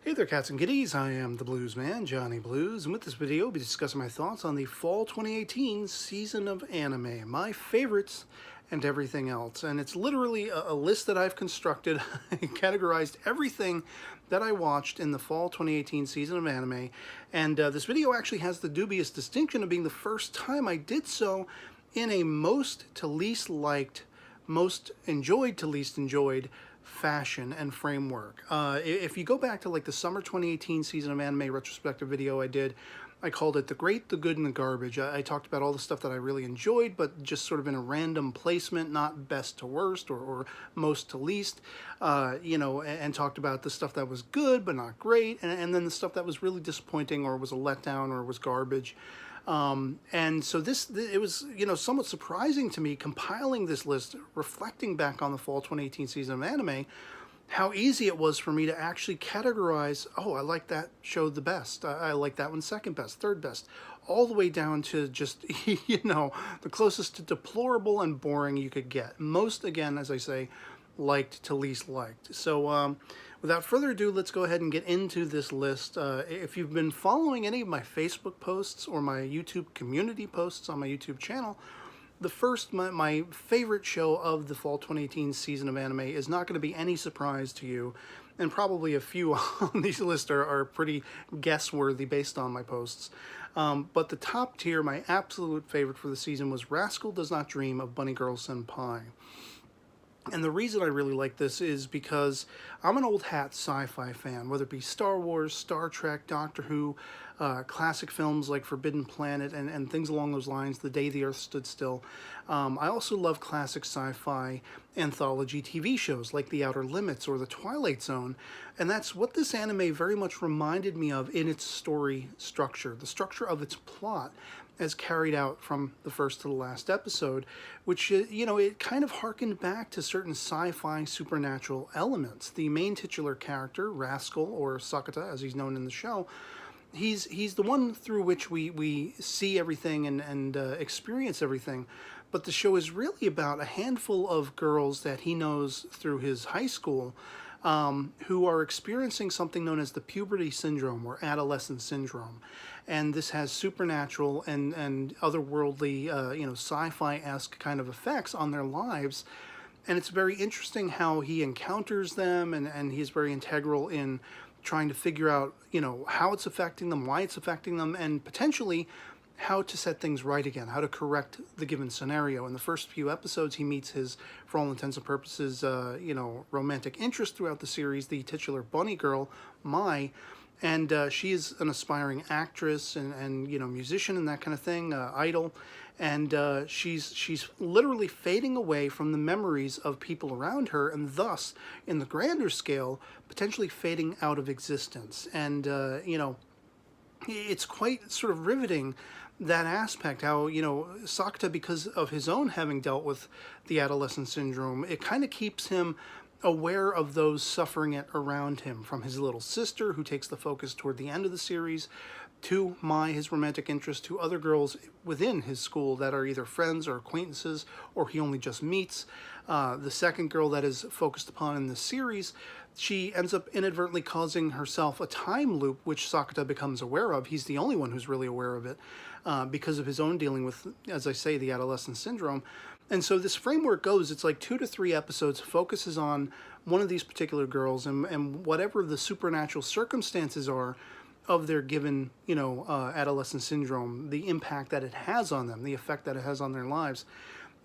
Hey there, cats and kitties. I am the Blues Man, Johnny Blues, and with this video, I'll be discussing my thoughts on the Fall 2018 season of anime, my favorites and everything else. And it's literally a list that I've constructed. I categorized everything that I watched in the Fall 2018 season of anime, and this video actually has the dubious distinction of being the first time I did so in a most to least liked, most enjoyed to least enjoyed fashion and framework. If you go back to like the summer 2018 season of anime retrospective video I did, I called it The Great, the Good, and the Garbage. I talked about all the stuff that I really enjoyed, but just sort of in a random placement, not best to worst or most to least, and talked about the stuff that was good but not great, and then the stuff that was really disappointing or was a letdown or was garbage. And so it was, somewhat surprising to me compiling this list, reflecting back on the fall 2018 season of anime, how easy it was for me to actually categorize, oh, I like that show the best. I like that one second best, third best, all the way down to just, the closest to deplorable and boring you could get. Most, again, as I say, liked to least liked. So without further ado, let's go ahead and get into this list. If you've been following any of my Facebook posts or my YouTube community posts on my YouTube channel, my favorite show of the fall 2018 season of anime is not going to be any surprise to you, and probably a few on these lists are pretty guess-worthy based on my posts. But the top tier, my absolute favorite for the season, was Rascal Does Not Dream of Bunny Girl Senpai. And the reason I really like this is because I'm an old hat sci-fi fan, whether it be Star Wars, Star Trek, Doctor Who, classic films like Forbidden Planet and things along those lines, The Day the Earth Stood Still. I also love classic sci-fi anthology TV shows like The Outer Limits or The Twilight Zone, and that's what this anime very much reminded me of in its story structure, the structure of its plot, as carried out from the first to the last episode, which, it kind of harkened back to certain sci-fi supernatural elements. The main titular character, Rascal, or Sakata as he's known in the show, he's the one through which we see everything and experience everything, but the show is really about a handful of girls that he knows through his high school who are experiencing something known as the puberty syndrome or adolescent syndrome. And this has supernatural and otherworldly, sci-fi-esque kind of effects on their lives. And it's very interesting how he encounters them, and he's very integral in trying to figure out, how it's affecting them, why it's affecting them, and potentially how to set things right again, how to correct the given scenario. In the first few episodes, he meets his, for all intents and purposes, romantic interest throughout the series, the titular bunny girl, Mai, and she is an aspiring actress and musician and that kind of thing, idol, and she's literally fading away from the memories of people around her, and thus, in the grander scale, potentially fading out of existence. And it's quite sort of riveting, that aspect, how, Sakata, because of his own having dealt with the adolescent syndrome, it kind of keeps him aware of those suffering it around him, from his little sister, who takes the focus toward the end of the series, to Mai, his romantic interest, to other girls within his school that are either friends or acquaintances, or he only just meets. The second girl that is focused upon in the series, she ends up inadvertently causing herself a time loop, which Sakata becomes aware of. He's the only one who's really aware of it, because of his own dealing with, as I say, the adolescent syndrome. And so this framework goes, it's like 2 to 3 episodes, focuses on one of these particular girls, and whatever the supernatural circumstances are of their given, adolescent syndrome, the impact that it has on them, the effect that it has on their lives.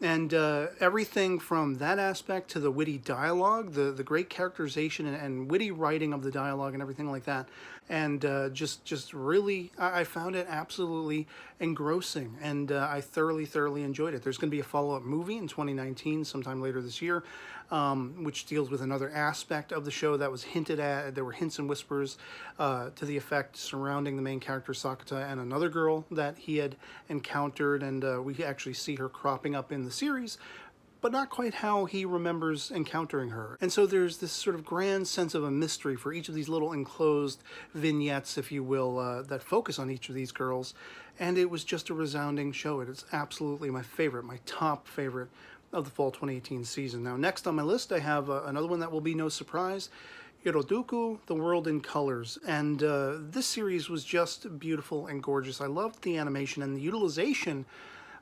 And everything from that aspect to the witty dialogue, the great characterization and witty writing of the dialogue and everything like that. And just really, I found it absolutely engrossing, and I thoroughly enjoyed it. There's going to be a follow-up movie in 2019, sometime later this year, which deals with another aspect of the show that was hinted at. There were hints and whispers to the effect surrounding the main character Sakata and another girl that he had encountered, and we actually see her cropping up in the series, but not quite how he remembers encountering her. And so there's this sort of grand sense of a mystery for each of these little enclosed vignettes, if you will, that focus on each of these girls. And it was just a resounding show. It is absolutely my favorite, my top favorite of the fall 2018 season. Now, next on my list, I have another one that will be no surprise. Dooku, The World in Colors. And this series was just beautiful and gorgeous. I loved the animation and the utilization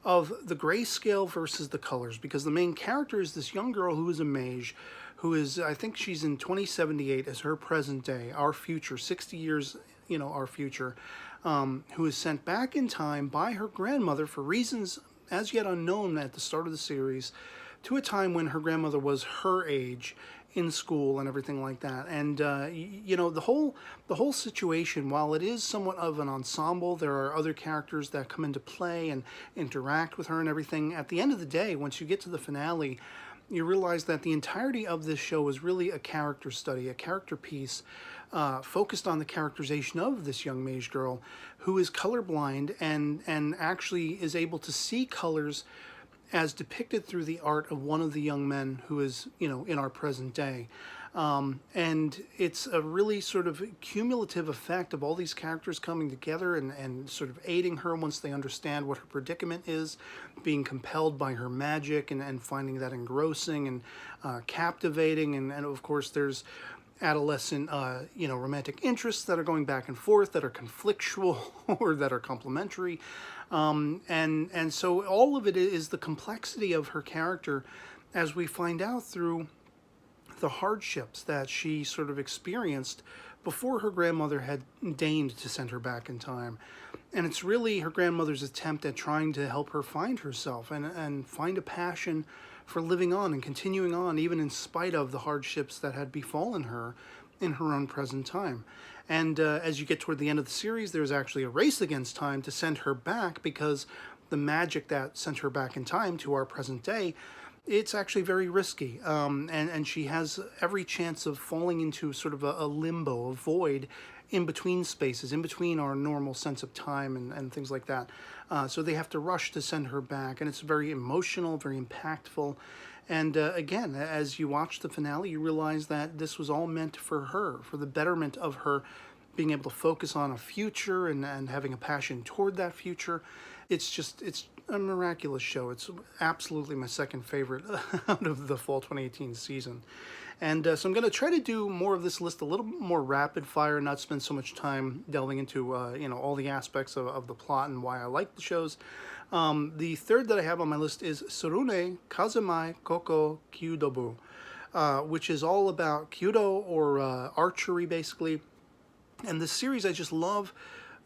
of the grayscale versus the colors, because the main character is this young girl who is a mage, who is, I think she's in 2078 as her present day, our future, 60 years, our future, who is sent back in time by her grandmother for reasons as yet unknown at the start of the series, to a time when her grandmother was her age in school and everything like that. And the whole situation, while it is somewhat of an ensemble, there are other characters that come into play and interact with her and everything. At the end of the day, once you get to the finale, you realize that the entirety of this show is really a character study, a character piece, focused on the characterization of this young mage girl who is colorblind and actually is able to see colors as depicted through the art of one of the young men who is, in our present day. And it's a really sort of cumulative effect of all these characters coming together and sort of aiding her once they understand what her predicament is, being compelled by her magic and finding that engrossing and captivating. And of course, there's adolescent, romantic interests that are going back and forth, that are conflictual or that are complementary. And so all of it is the complexity of her character, as we find out through the hardships that she sort of experienced before her grandmother had deigned to send her back in time. And it's really her grandmother's attempt at trying to help her find herself and find a passion for living on and continuing on, even in spite of the hardships that had befallen her in her own present time. And as you get toward the end of the series, there's actually a race against time to send her back, because the magic that sent her back in time to our present day, it's actually very risky. And she has every chance of falling into sort of a limbo, a void in between spaces, in between our normal sense of time and things like that. So they have to rush to send her back, and it's very emotional, very impactful. And again, as you watch the finale, you realize that this was all meant for her, for the betterment of her being able to focus on a future and having a passion toward that future. It's a miraculous show. It's absolutely my second favorite out of the fall 2018 season. And so I'm going to try to do more of this list a little more rapid fire, not spend so much time delving into all the aspects of the plot and why I like the shows. The third that I have on my list is Tsurune Kazumai Koko Kyudobu, which is all about Kyudo, or archery, basically. And this series, I just love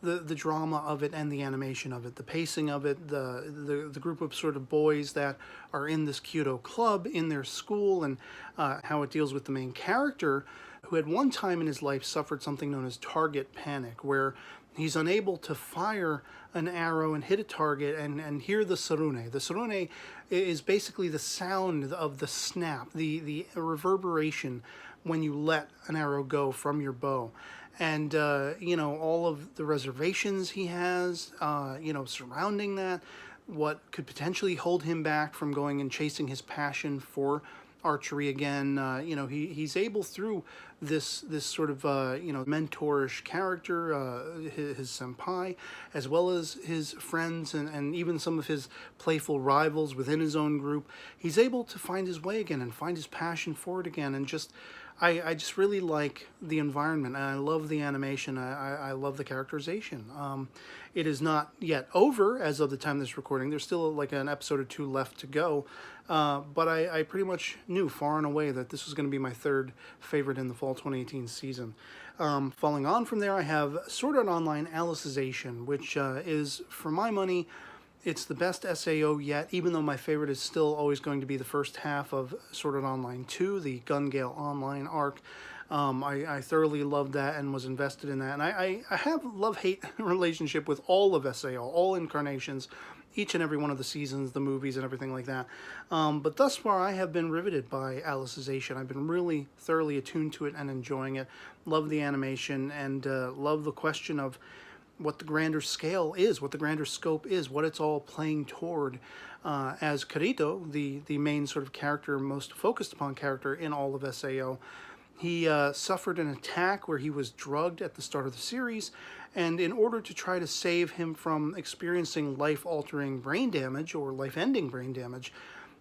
the drama of it and the animation of it, the pacing of it, the group of sort of boys that are in this Kyudo club in their school, and how it deals with the main character, who at one time in his life suffered something known as target panic, where he's unable to fire an arrow and hit a target and hear the Tsurune. The Tsurune is basically the sound of the snap, the reverberation when you let an arrow go from your bow. And, all of the reservations he has, surrounding that, what could potentially hold him back from going and chasing his passion for archery again. He's able, through this sort of, mentorish character, his senpai, as well as his friends and even some of his playful rivals within his own group, he's able to find his way again and find his passion for it again. And I just really like the environment, and I love the animation. I love the characterization. It is not yet over as of the time of this recording. There's still like an episode or two left to go. But I pretty much knew far and away that this was going to be my third favorite in the fall 2018 season. Following on from there, I have Sword Art Online Alicization, which is, for my money, it's the best SAO yet, even though my favorite is still always going to be the first half of Sword Art Online 2, the Gun Gale Online arc. I thoroughly loved that and was invested in that. And I have a love-hate relationship with all of SAO, all incarnations, each and every one of the seasons, the movies, and everything like that. But thus far, I have been riveted by Alicization. I've been really thoroughly attuned to it and enjoying it. Love the animation and love the question of what the grander scale is, what the grander scope is, what it's all playing toward. As Kirito, the main sort of character, most focused upon character in all of SAO, he suffered an attack where he was drugged at the start of the series, and in order to try to save him from experiencing life-altering brain damage or life-ending brain damage,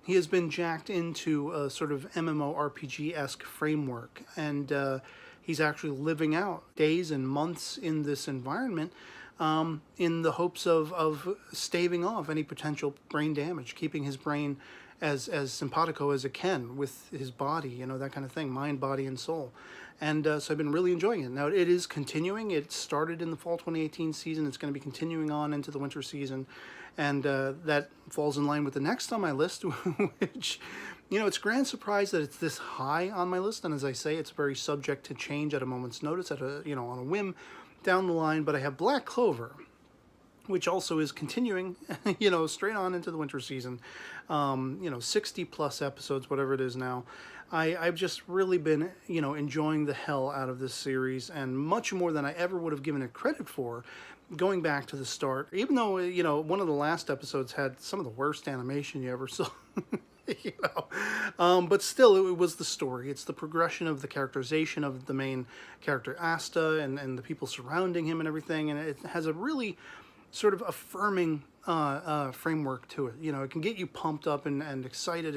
he has been jacked into a sort of MMORPG-esque framework, and he's actually living out days and months in this environment in the hopes of staving off any potential brain damage, keeping his brain as simpatico as it can with his body, you know, that kind of thing, mind, body, and soul. And so I've been really enjoying it. Now, it is continuing. It started in the fall 2018 season. It's going to be continuing on into the winter season. And that falls in line with the next on my list, which, you know, it's a grand surprise that it's this high on my list. And as I say, it's very subject to change at a moment's notice, at a, you know, on a whim down the line. But I have Black Clover, which also is continuing, you know, straight on into the winter season. You know, 60 plus episodes, whatever it is now. I've just really been, you know, enjoying the hell out of this series, and much more than I ever would have given it credit for, going back to the start. Even though, you know, one of the last episodes had some of the worst animation you ever saw. You know, but still, it was the story. It's the progression of the characterization of the main character Asta and the people surrounding him and everything, and it has a really sort of affirming framework to it. You know, it can get you pumped up and excited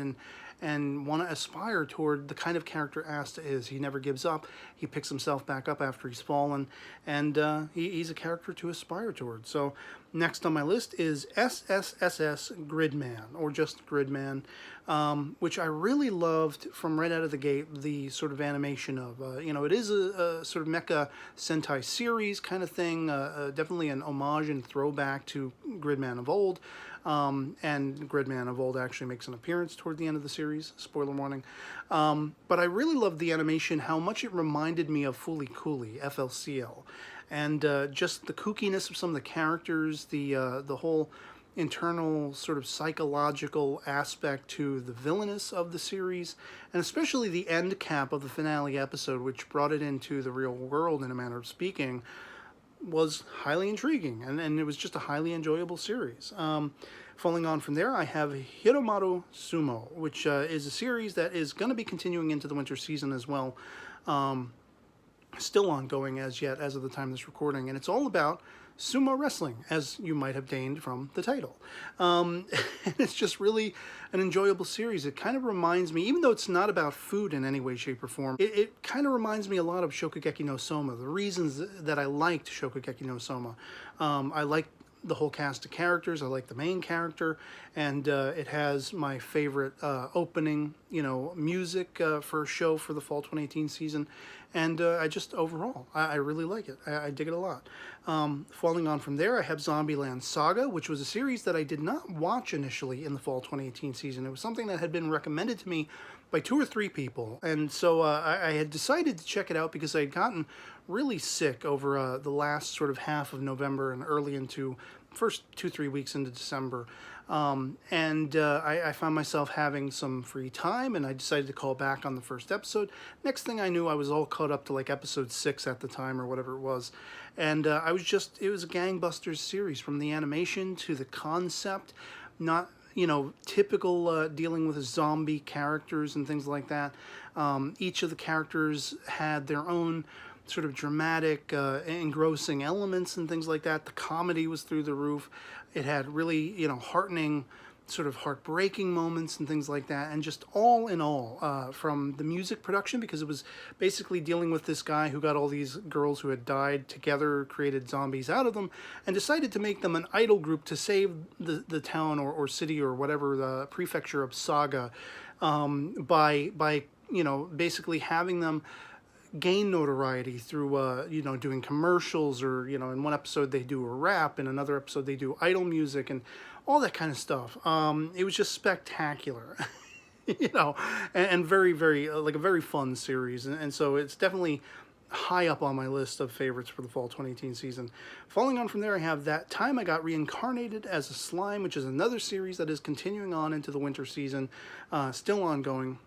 and want to aspire toward the kind of character Asta is. He never gives up. He picks himself back up after he's fallen, and he's a character to aspire toward. So next on my list is SSSS Gridman, or just Gridman, which I really loved from right out of the gate, the sort of animation of. You know, it is a sort of mecha Sentai series kind of thing, definitely an homage and throwback to Gridman of old. And Gridman of old actually makes an appearance toward the end of the series, spoiler warning. But I really loved the animation, how much it reminded me of Fooly Cooly, FLCL. And just the kookiness of some of the characters, the whole internal sort of psychological aspect to the villainous of the series, and especially the end cap of the finale episode, which brought it into the real world in a manner of speaking, was highly intriguing, and it was just a highly enjoyable series. Following on from there, I have Hiromaru Sumo, which is a series that is going to be continuing into the winter season as well. Still ongoing as yet, as of the time of this recording, and it's all about sumo wrestling, as you might have deigned from the title. And it's just really an enjoyable series. It kind of reminds me, even though it's not about food in any way, shape, or form, it kind of reminds me a lot of Shokugeki no Soma. The reasons that I liked Shokugeki no Soma. I liked the whole cast of characters. I like the main character, and it has my favorite opening, you know, music for a show for the fall 2018 season, and I just overall I really like it. I dig it a lot. Falling on from there, I have Zombieland Saga, which was a series that I did not watch initially in the fall 2018 season. It was something that had been recommended to me by 2 or 3 people, and so I had decided to check it out because I had gotten really sick over the last sort of half of November and early into first 2-3 weeks into December, and I found myself having some free time, and I decided to call back on the first episode. Next thing I knew, I was all caught up to like episode 6 at the time, or whatever it was, and it was a gangbusters series, from the animation to the concept, not, you know, typical dealing with zombie characters and things like that. Each of the characters had their own sort of dramatic, engrossing elements and things like that. The comedy was through the roof. It had really, you know, heartening, sort of heartbreaking moments and things like that. And just all in all, from the music production, because it was basically dealing with this guy who got all these girls who had died together, created zombies out of them, and decided to make them an idol group to save the town or city or whatever, the prefecture of Saga, by you know, basically having them gain notoriety through, you know, doing commercials, or, you know, in one episode they do a rap, in another episode they do idol music, and all that kind of stuff. It was just spectacular, you know, and very, very, like a very fun series. And so it's definitely high up on my list of favorites for the fall 2018 season. Following on from there, I have That Time I Got Reincarnated as a Slime, which is another series that is continuing on into the winter season, still ongoing.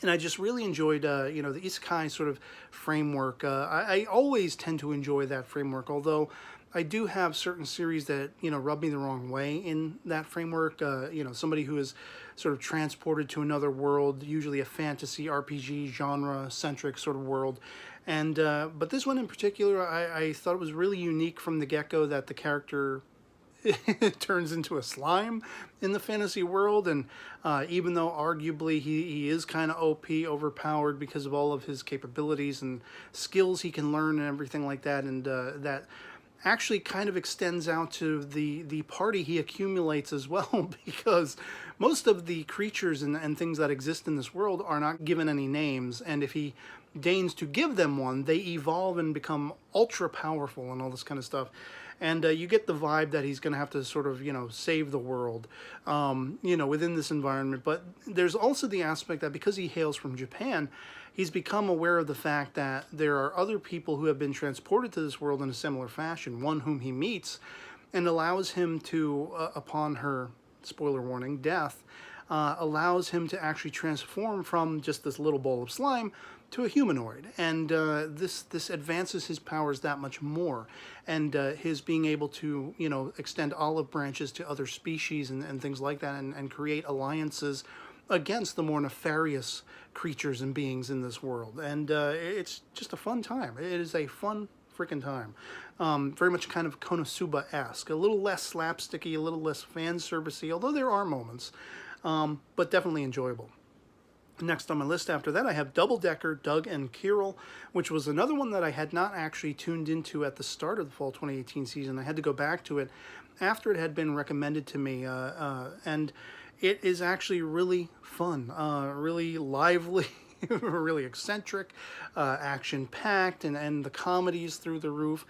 And I just really enjoyed, you know, the isekai sort of framework. I always tend to enjoy that framework, although I do have certain series that, you know, rub me the wrong way in that framework. You know, somebody who is sort of transported to another world, usually a fantasy RPG genre-centric sort of world. And but this one in particular, I thought it was really unique from the get-go, that the character turns into a slime in the fantasy world, and even though arguably he is kind of OP, overpowered because of all of his capabilities and skills he can learn and everything like that, and that actually kind of extends out to the party he accumulates as well, because most of the creatures and things that exist in this world are not given any names, and if he deigns to give them one, they evolve and become ultra powerful and all this kind of stuff. And you get the vibe that he's going to have to sort of, save the world, within this environment. But there's also the aspect that because he hails from Japan, he's become aware of the fact that there are other people who have been transported to this world in a similar fashion, one whom he meets, and allows him to, upon her, spoiler warning, death, allows him to actually transform from just this little ball of slime to a humanoid, and this advances his powers that much more, and his being able to extend olive branches to other species and things like that, and create alliances against the more nefarious creatures and beings in this world, and it's just a fun time. It is a fun freaking time. Very much kind of Konosuba-esque, a little less slapsticky, a little less fan servicey, although there are moments, but definitely enjoyable. Next on my list after that, I have Double Decker, Doug and Kirill, which was another one that I had not actually tuned into at the start of the fall 2018 season. I had to go back to it after it had been recommended to me, and it is actually really fun, really lively, really eccentric, action-packed, and the comedy's through the roof.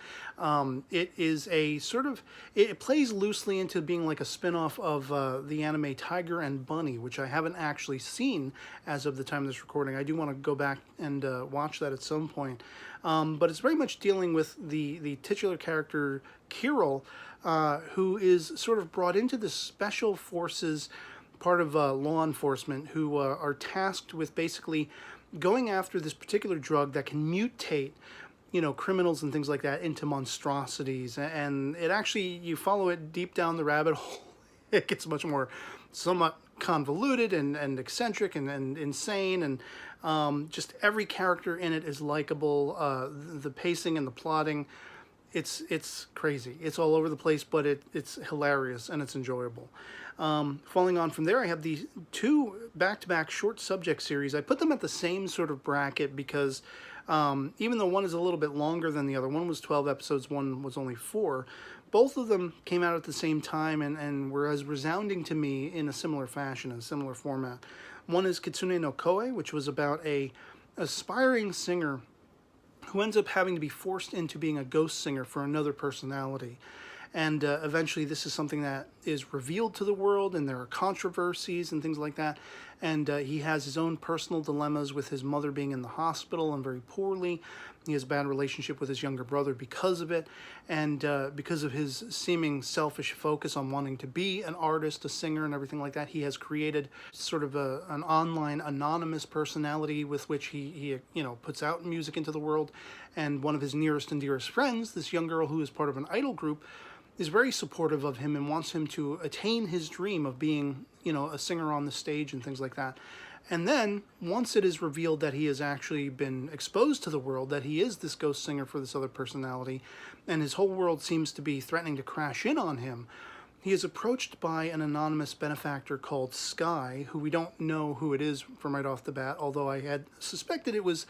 It is a sort of, it plays loosely into being like a spin-off of the anime Tiger and Bunny, which I haven't actually seen as of the time of this recording. I do want to go back and watch that at some point. But it's very much dealing with the titular character Kirill, who is sort of brought into the special forces, part of law enforcement, who are tasked with basically going after this particular drug that can mutate, criminals and things like that into monstrosities. And it actually, you follow it deep down the rabbit hole, it gets much more somewhat convoluted and eccentric and insane, and just every character in it is likable. The pacing and the plotting, it's crazy. It's all over the place, but it's hilarious and it's enjoyable. Following on from there, I have the two back-to-back short subject series. I put them at the same sort of bracket because even though one is a little bit longer than the other, one was 12 episodes, one was only 4, both of them came out at the same time and were as resounding to me in a similar fashion, a similar format. One is Kitsune no Ocoee, which was about a aspiring singer who ends up having to be forced into being a ghost singer for another personality. And eventually this is something that is revealed to the world, and there are controversies and things like that. And he has his own personal dilemmas with his mother being in the hospital and very poorly. He has a bad relationship with his younger brother because of it. And because of his seeming selfish focus on wanting to be an artist, a singer, and everything like that, he has created sort of an online anonymous personality with which he puts out music into the world. And one of his nearest and dearest friends, this young girl who is part of an idol group, is very supportive of him and wants him to attain his dream of being, a singer on the stage and things like that. And then, once it is revealed that he has actually been exposed to the world, that he is this ghost singer for this other personality, and his whole world seems to be threatening to crash in on him, he is approached by an anonymous benefactor called Sky, who we don't know who it is from right off the bat, although I had suspected it was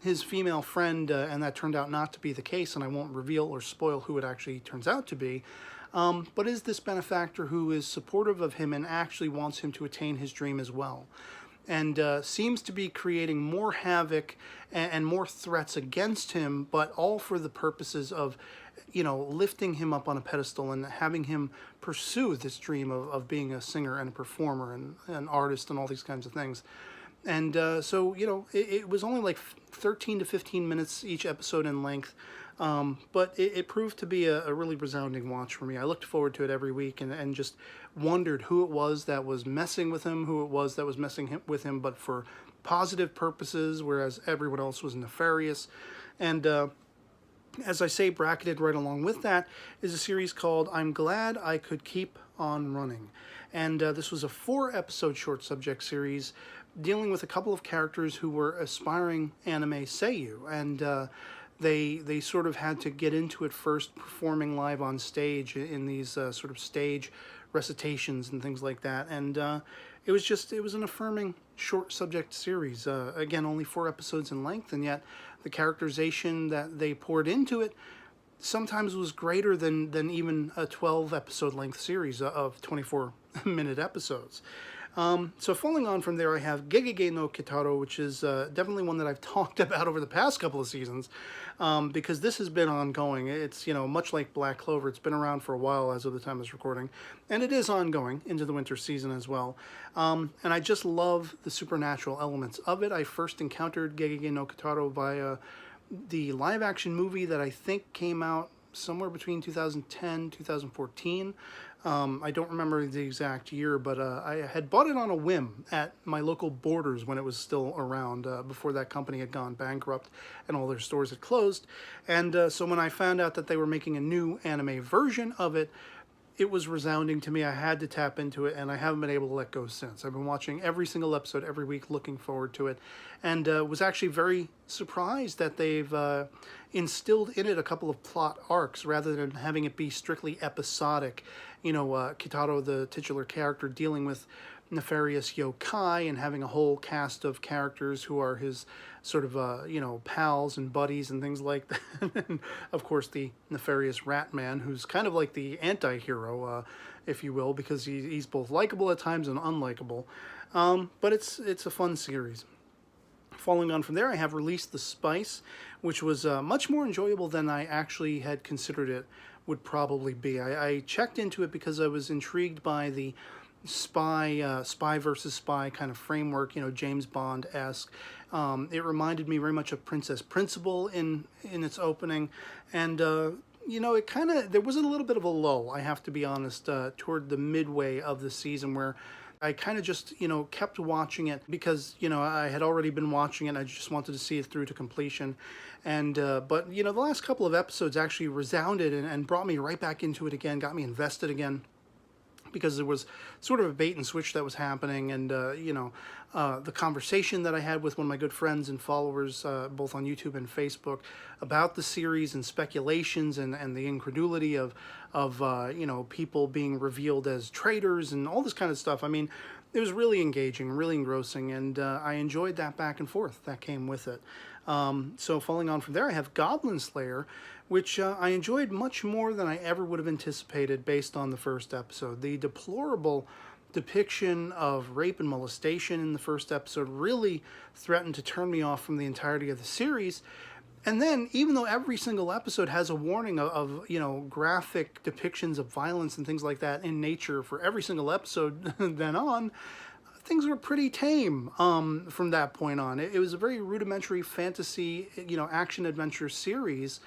his female friend, and that turned out not to be the case, and I won't reveal or spoil who it actually turns out to be. But is this benefactor who is supportive of him and actually wants him to attain his dream as well, and seems to be creating more havoc and more threats against him, but all for the purposes of, lifting him up on a pedestal and having him pursue this dream of being a singer and a performer and an artist and all these kinds of things. And so, it was only like 13 to 15 minutes each episode in length, but it proved to be a really resounding watch for me. I looked forward to it every week and just wondered who it was that was messing with him, who it was that was messing with him, but for positive purposes, whereas everyone else was nefarious. And as I say, bracketed right along with that is a series called I'm Glad I Could Keep on Running. And this was a 4-episode short subject series dealing with a couple of characters who were aspiring anime seiyuu. And they sort of had to get into it first, performing live on stage in these sort of stage recitations and things like that. And it was an affirming short subject series. Again, only 4 episodes in length, and yet the characterization that they poured into it sometimes was greater than even a 12 episode length series of 24-minute episodes. So falling on from there, I have Gegege no Kotaro, which is definitely one that I've talked about over the past couple of seasons, because this has been ongoing. It's, much like Black Clover, it's been around for a while as of the time of this recording, and it is ongoing into the winter season as well. And I just love the supernatural elements of it. I first encountered Gegege no Kotaro via the live-action movie that I think came out somewhere between 2010, 2014. I don't remember the exact year, but I had bought it on a whim at my local Borders when it was still around, before that company had gone bankrupt and all their stores had closed. And so when I found out that they were making a new anime version of it, it was resounding to me. I had to tap into it, and I haven't been able to let go since. I've been watching every single episode every week, looking forward to it, and was actually very surprised that they've instilled in it a couple of plot arcs rather than having it be strictly episodic. Kotaro, the titular character, dealing with nefarious yokai and having a whole cast of characters who are his sort of, pals and buddies and things like that. And, of course, the nefarious Rat Man, who's kind of like the anti-hero, if you will, because he's both likable at times and unlikable. But it's a fun series. Following on from there, I have Release the Spice, which was much more enjoyable than I actually had considered it would probably be. I checked into it because I was intrigued by the spy versus spy kind of framework, James Bond-esque. It reminded me very much of Princess Principal in its opening, and it kind of, there was a little bit of a lull, I have to be honest, toward the midway of the season, where I kind of just, kept watching it because, I had already been watching it and I just wanted to see it through to completion. And, but, the last couple of episodes actually resounded and brought me right back into it again, got me invested again, because there was sort of a bait and switch that was happening. And, the conversation that I had with one of my good friends and followers, both on YouTube and Facebook, about the series and speculations and the incredulity of people being revealed as traitors and all this kind of stuff. I mean, it was really engaging, really engrossing, and I enjoyed that back and forth that came with it. So following on from there, I have Goblin Slayer, which I enjoyed much more than I ever would have anticipated based on the first episode. The deplorable depiction of rape and molestation in the first episode really threatened to turn me off from the entirety of the series. And then, even though every single episode has a warning of graphic depictions of violence and things like that in nature for every single episode then on, things were pretty tame from that point on. It was a very rudimentary fantasy, action-adventure series.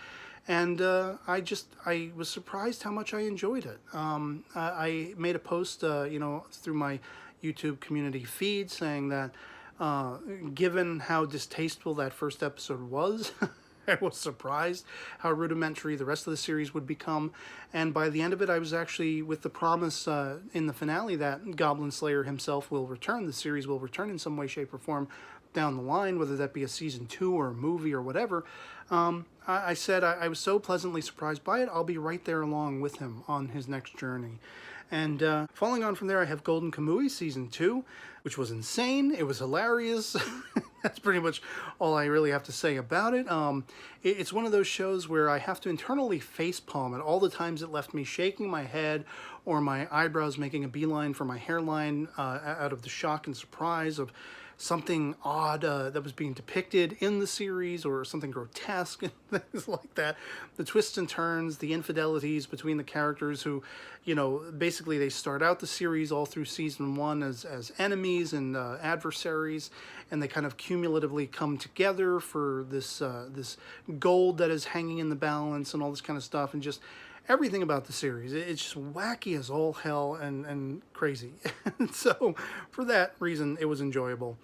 And I was surprised how much I enjoyed it. I made a post, through my YouTube community feed saying that given how distasteful that first episode was, I was surprised how rudimentary the rest of the series would become. And by the end of it, I was actually with the promise in the finale that Goblin Slayer himself will return. The series will return in some way, shape, or form down the line, whether that be a season 2 or a movie or whatever. I said I was so pleasantly surprised by it, I'll be right there along with him on his next journey. And following on from there, I have Golden Kamuy Season 2, which was insane. It was hilarious. That's pretty much all I really have to say about it. It's one of those shows where I have to internally facepalm at all the times it left me shaking my head or my eyebrows making a beeline for my hairline out of the shock and surprise of something odd that was being depicted in the series, or something grotesque and things like that. The twists and turns, the infidelities between the characters who, basically they start out the series all through season 1 as enemies and adversaries, and they kind of cumulatively come together for this gold that is hanging in the balance and all this kind of stuff, and just everything about the series. It's just wacky as all hell and crazy. So for that reason, it was enjoyable.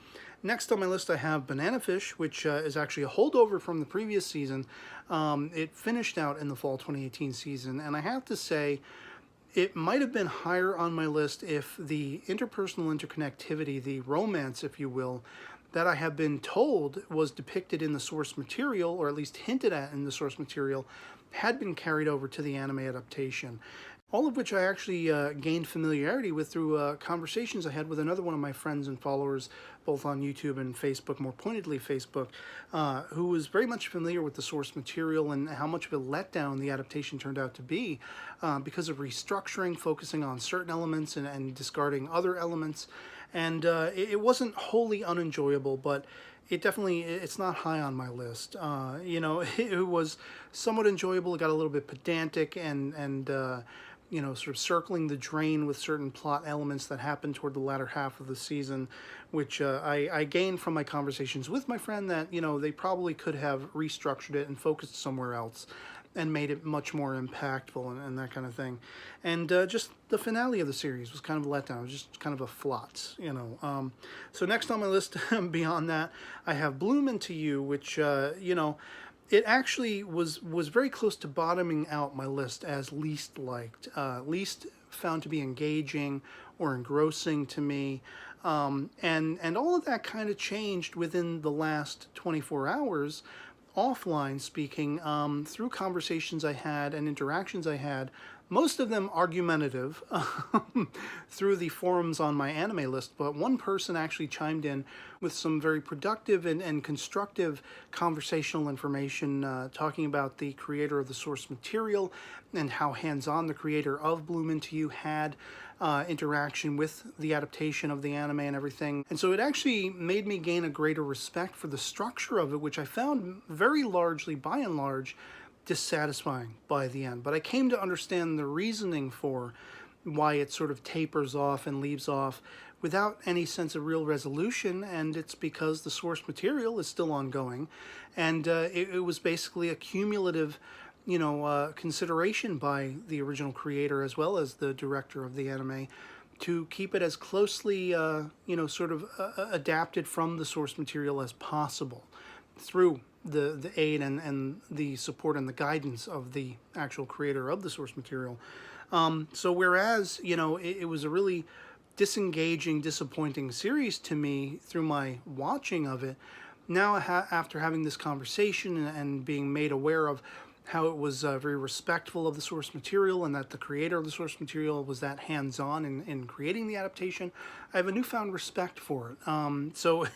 Next on my list, I have Banana Fish, which is actually a holdover from the previous season. It finished out in the fall 2018 season, and I have to say, it might have been higher on my list if the interpersonal interconnectivity, the romance, if you will, that I have been told was depicted in the source material, or at least hinted at in the source material, had been carried over to the anime adaptation. All of which I actually gained familiarity with through conversations I had with another one of my friends and followers, both on YouTube and Facebook, more pointedly Facebook, who was very much familiar with the source material and how much of a letdown the adaptation turned out to be because of restructuring, focusing on certain elements and discarding other elements. And it wasn't wholly unenjoyable, but it's not high on my list. It was somewhat enjoyable. It got a little bit pedantic and sort of circling the drain with certain plot elements that happened toward the latter half of the season, which I gained from my conversations with my friend that, they probably could have restructured it and focused somewhere else and made it much more impactful and that kind of thing. And just the finale of the series was kind of a letdown. It was just kind of a flot, So next on my list, beyond that, I have Bloom Into You, which, it actually was very close to bottoming out my list as least liked, least found to be engaging or engrossing to me. And all of that kind of changed within the last 24 hours, offline speaking, through conversations I had and interactions I had, most of them argumentative, through the forums on my anime list, but one person actually chimed in with some very productive and constructive conversational information, talking about the creator of the source material and how hands-on the creator of Bloom Into You had interaction with the adaptation of the anime and everything. And so it actually made me gain a greater respect for the structure of it, which I found very largely, by and large, dissatisfying by the end. But I came to understand the reasoning for why it sort of tapers off and leaves off without any sense of real resolution, and it's because the source material is still ongoing, and it was basically a cumulative consideration by the original creator as well as the director of the anime to keep it as closely adapted from the source material as possible through the aid and the support and the guidance of the actual creator of the source material. So whereas, it was a really disengaging, disappointing series to me through my watching of it, now after having this conversation and being made aware of how it was very respectful of the source material and that the creator of the source material was that hands-on in creating the adaptation, I have a newfound respect for it. So,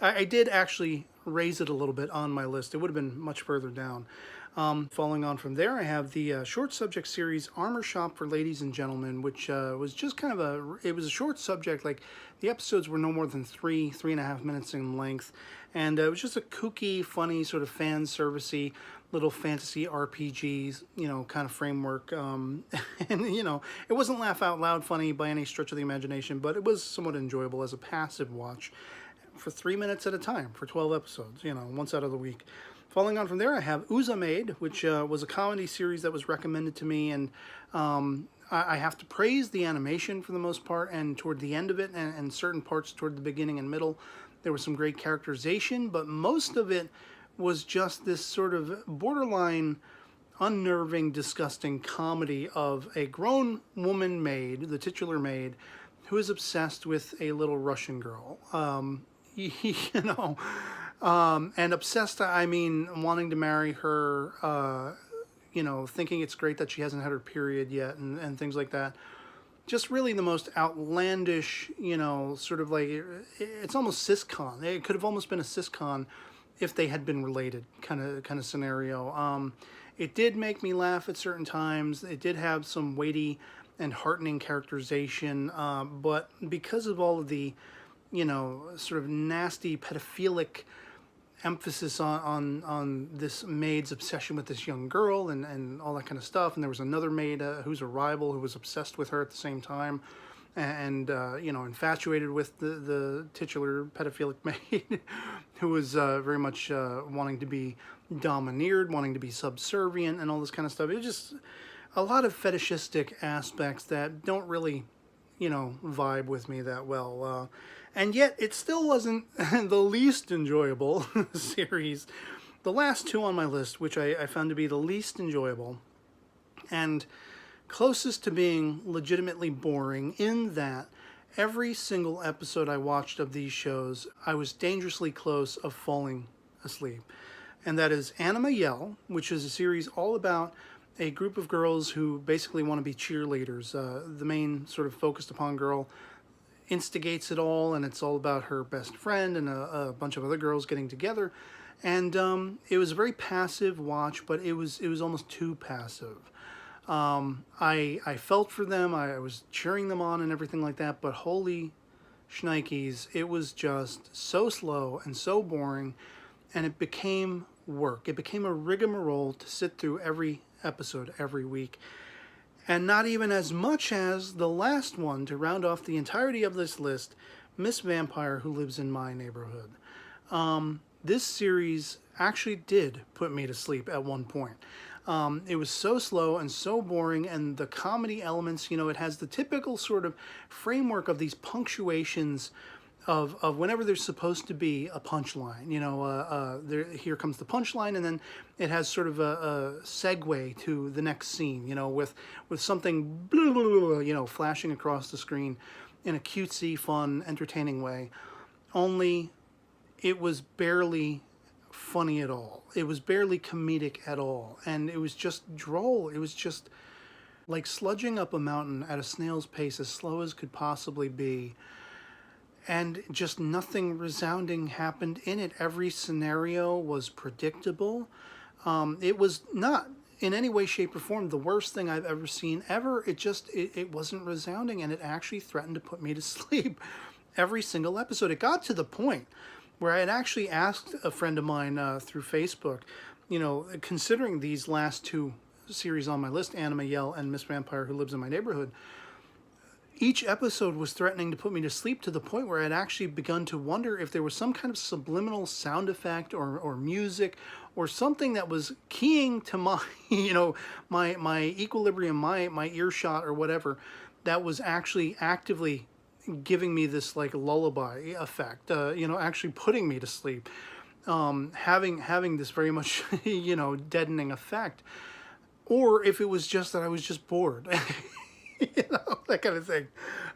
I did actually raise it a little bit on my list. It would have been much further down. Following on from there, I have the short subject series Armour Shop for Ladies and Gentlemen, which was just kind of it was a short subject. Like, the episodes were no more than 3.5 minutes in length. And it was just a kooky, funny, sort of fan-servicey little fantasy RPGs, kind of framework. And, it wasn't laugh out loud funny by any stretch of the imagination, but it was somewhat enjoyable as a passive watch for 3 minutes at a time for 12 episodes, once out of the week. Following on from there, I have Uzamaid, which was a comedy series that was recommended to me, and I have to praise the animation for the most part, and toward the end of it, and certain parts toward the beginning and middle, there was some great characterization, but most of it was just this sort of borderline unnerving, disgusting comedy of a grown woman maid, the titular maid, who is obsessed with a little Russian girl. And obsessed, I mean, wanting to marry her, thinking it's great that she hasn't had her period yet and things like that. Just really the most outlandish, sort of like, it's almost siscon. It could have almost been a siscon if they had been related kind of scenario. It did make me laugh at certain times. It did have some weighty and heartening characterization, but because of all of the, sort of nasty pedophilic emphasis on this maid's obsession with this young girl and all that kind of stuff, and there was another maid who's a rival who was obsessed with her at the same time, and infatuated with the titular pedophilic maid who was very much wanting to be domineered, wanting to be subservient, and all this kind of stuff. It was just a lot of fetishistic aspects that don't really, vibe with me that well. And yet, it still wasn't the least enjoyable series. The last two on my list, which I found to be the least enjoyable, and closest to being legitimately boring in that Every single episode I watched of these shows, I was dangerously close of falling asleep. And that is Anima Yell, which is a series all about a group of girls who basically want to be cheerleaders. The main sort of focused upon girl instigates it all, and it's all about her best friend and a bunch of other girls getting together. And it was a very passive watch, but it was almost too passive. I felt for them. I was cheering them on and everything like that, but holy shnikes, it was just so slow and so boring, and it became work. It became a rigmarole to sit through every episode every week, and not even as much as the last one to round off the entirety of this list, Miss Vampire Who Lives in My Neighborhood. This series actually did put me to sleep at one point. It was so slow and so boring, and the comedy elements, you know, it has the typical sort of framework of these punctuations of whenever there's supposed to be a punchline. You know, here comes the punchline, and then it has sort of a segue to the next scene, you know, with something, you know, flashing across the screen in a cutesy, fun, entertaining way. Only it was barely funny at all. It was barely comedic at all. And it was just droll. It was just like sludging up a mountain at a snail's pace, as slow as could possibly be. And just nothing resounding happened in it. Every scenario was predictable. It was not in any way, shape, or form the worst thing I've ever seen ever. It wasn't resounding, and it actually threatened to put me to sleep every single episode. It got to the point where I had actually asked a friend of mine through Facebook, you know, considering these last two series on my list, Anima Yell and Miss Vampire Who Lives in My Neighborhood, each episode was threatening to put me to sleep, to the point where I'd actually begun to wonder if there was some kind of subliminal sound effect or music or something that was keying to my, you know, my equilibrium, my earshot or whatever, that was actually actively giving me this like lullaby effect, you know, actually putting me to sleep, having this very much, you know, deadening effect, or if it was just that I was just bored, you know, that kind of thing.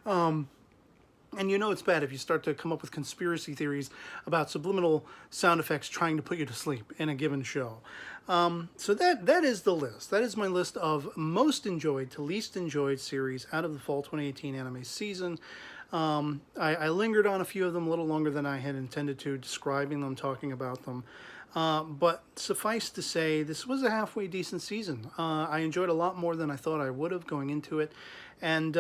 And you know it's bad if you start to come up with conspiracy theories about subliminal sound effects trying to put you to sleep in a given show. So that is the list. That is my list of most enjoyed to least enjoyed series out of the fall 2018 anime season. I lingered on a few of them a little longer than I had intended to, describing them, talking about them. But suffice to say, this was a halfway decent season. I enjoyed a lot more than I thought I would have going into it. And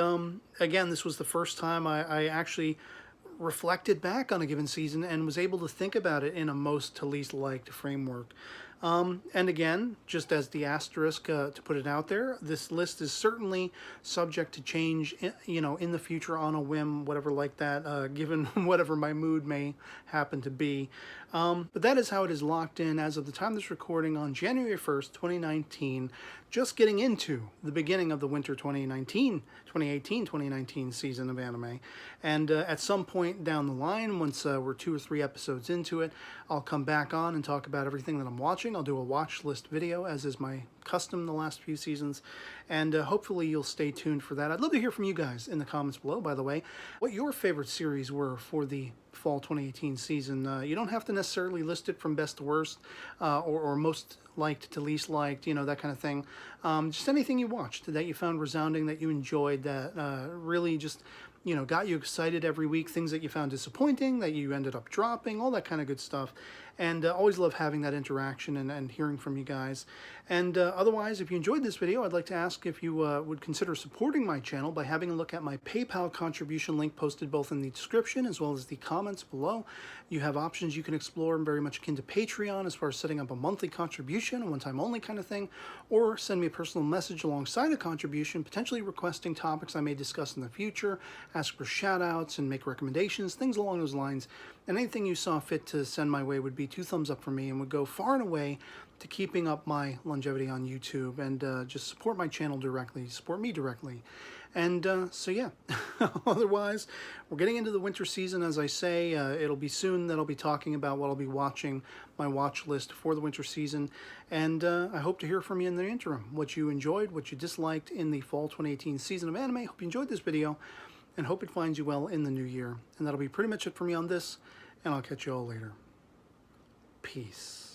again, this was the first time I actually reflected back on a given season and was able to think about it in a most to least liked framework. And again, just as the asterisk to put it out there, this list is certainly subject to change, you know, in the future on a whim, whatever like that, given whatever my mood may happen to be. But that is how it is locked in as of the time of this recording on January 1st, 2019, just getting into the beginning of the winter 2018-2019 season of anime. And at some point down the line, once we're 2 or 3 episodes into it, I'll come back on and talk about everything that I'm watching. I'll do a watch list video, as is my custom the last few seasons, and hopefully you'll stay tuned for that. I'd love to hear from you guys in the comments below, by the way, what your favorite series were for the fall 2018 season. You don't have to necessarily list it from best to worst, or most liked to least liked, you know, that kind of thing. Just anything you watched that you found resounding, that you enjoyed, that really just, you know, got you excited every week, things that you found disappointing, that you ended up dropping, all that kind of good stuff. And always love having that interaction and hearing from you guys. And otherwise, if you enjoyed this video, I'd like to ask if you would consider supporting my channel by having a look at my PayPal contribution link posted both in the description as well as the comments below. You have options you can explore, very much akin to Patreon, as far as setting up a monthly contribution, a one-time only kind of thing, or send me a personal message alongside a contribution, potentially requesting topics I may discuss in the future, ask for shout-outs and make recommendations, things along those lines. And anything you saw fit to send my way would be 2 thumbs up for me and would go far and away to keeping up my longevity on YouTube, and just support my channel directly, support me directly. And so yeah, otherwise, we're getting into the winter season, as I say. It'll be soon that I'll be talking about what I'll be watching, my watch list for the winter season. And I hope to hear from you in the interim, what you enjoyed, what you disliked in the fall 2018 season of anime. Hope you enjoyed this video. and hope it finds you well in the new year. And that'll be pretty much it for me on this, and I'll catch you all later. Peace.